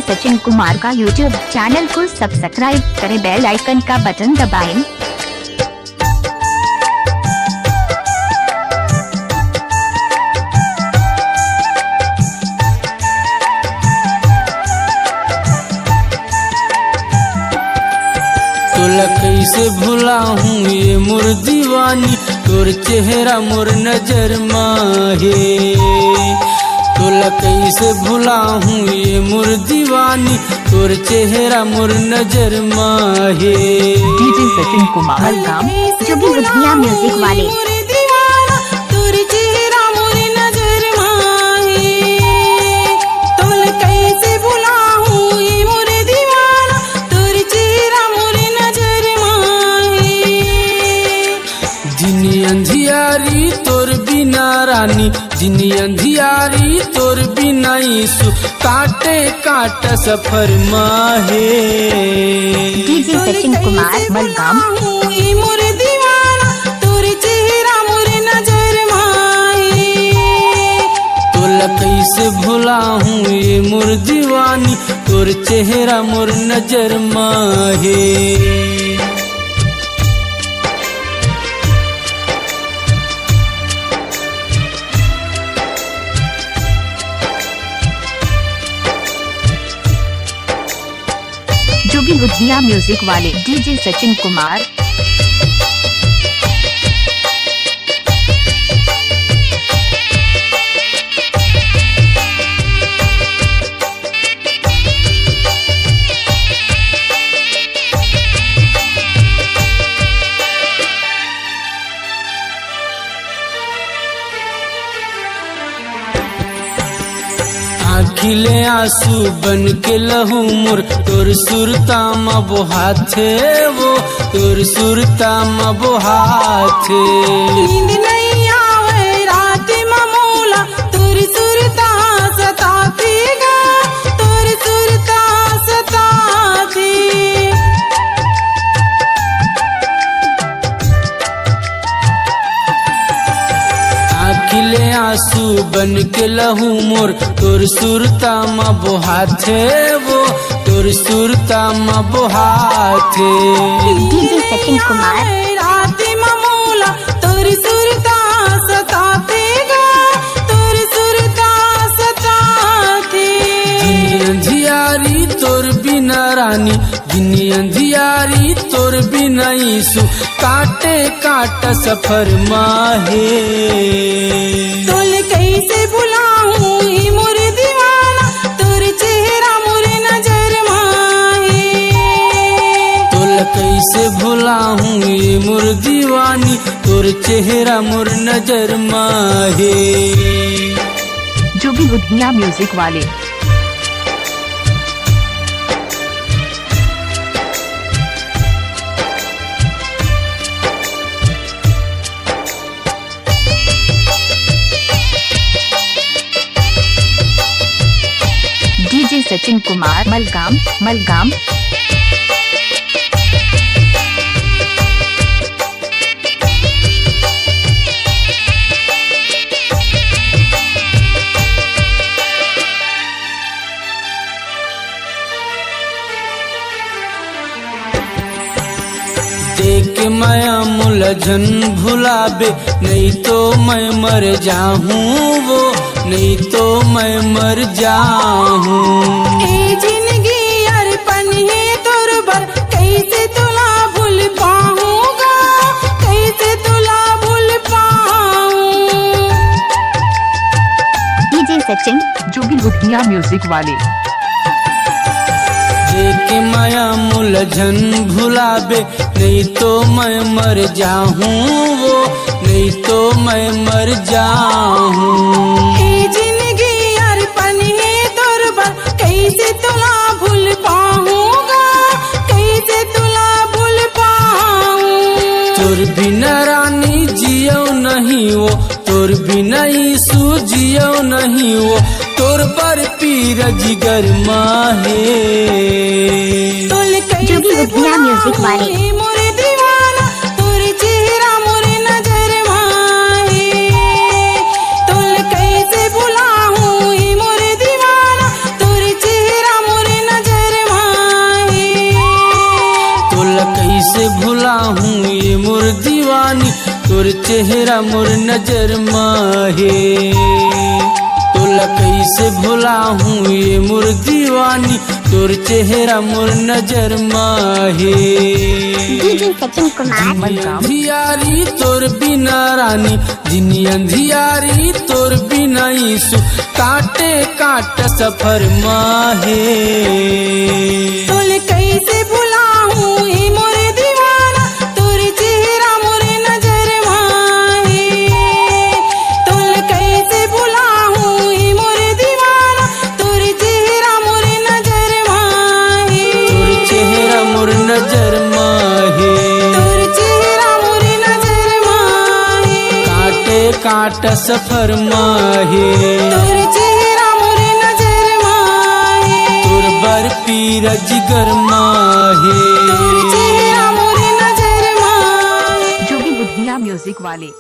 सचिन कुमार का YouTube channel को subscribe करें, बेल आइकन का बटन दबाएं। तोला कैसे भुला हूँ ये मोर दीवानी, तोर चेहरा मोर नजर माहे। तोला कैसे भुला हूँ ये मोर दीवानी, तोर चेहरा मोर नजर माहे। डीजे सचिन कुमार गाँव जो भी बुधिया म्यूजिक वाले। जिनी अंधियारी तोर बिना रानी, जिनी अंधियारी तोर बिना ईसु, काटे काट सफर माहे। डीजे सचिन कुमार मलगाम। तोला कैसे भुला हूँ ये मोर दीवानी, तोर चेहरा मोर नजर माहे। जो भी बुधिया म्यूजिक वाले। डीजे सचिन कुमार। आँखिले आंसू बन के लहू मोर, तोर सुरता मबो हाथे वो, तोर सुरता मबो हाथे। नींद नहीं आवे रात ममूला, तोर सुरता सताती गा, तोर सुरता सताती। आँखिले आंसू बन के लहू मोर, तोर सुरता मबो हाथे वो, तोर सुरता मबो हाथे। डीजे सचिन कुमार। रात ममूला तोर सुरता सतातेगा, तोर सुरता सताते। जिनी अंधियारी तोर बिना रानी, जिनी अंधियारी तोर बिना ईसु, काटे काट सफर माहे। तोल कैसे भुलाऊं ये मोर दीवाना, तोर चेहरा मोर नजर माहे। तोला कैसे भुला हूँ ये मोर दीवानी, तोर चेहरा मोर नजर माहे। जो भी बुधिया म्यूजिक वाले। डीजे सचिन कुमार मलगाम मलगाम। देख माया मुलझन भुलाबे, नहीं तो मैं मर जाऊँ वो, नहीं तो मैं मर जाऊँ। ए जिंदगी अरपन है तोर बर, कैसे तुला भूल पाऊंगा, कैसे तुला भूल पाऊं। डीजे सचिन जो भी बुधिया म्यूजिक वाले। देख माया मुलझन भुलाबे, नहीं तो मैं मर जाऊँ वो, नहीं तो मैं मर जाऊँ। ए जिंदगी अरपन है तोर बर, कैसे तुला भूल पाऊंगा, कैसे तुला भूल पाऊं। तोर बिना रानी जियो नहीं वो, तोर बिना ईसु जियो नहीं वो, तोर पर पीर जिगर माहे। जो भी बुधिया म्यूजिक वाले। मोर दीवाना तोर चेहरा मोर नजर माहे। तोल कैसे भुलाऊं ये मोर दीवाना, तोर चेहरा मोर चेहरा मोर नजर माहे। तोला कैसे भुला हूँ ये मोर दीवानी, तोर चेहरा मोर नजर माहे। डीजे सचिन कुमार अंधियारी तोर बिना रानी, जिनी अंधियारी तोर बिना ईसु, काटे काट सफर माहे। तोले कैसे भुलाऊं ये मोर दीवाना, तोर चेहरा मोर नजर माहे। तोले कैसे भुलाऊं ये मोर दीवाना, तोर चेहरा मोर नजर माहे। तोर चेहरा मोर नजर माहे। तोर चेहरा मोर नजर माहे। काटे काट सफर माहे। तोर चेहरा मोर नजर माहे। तोर बर पीर जिगर माहे। तोर चेहरा मोर नजर माहे। जोगी बुधिया म्यूजिक वाले।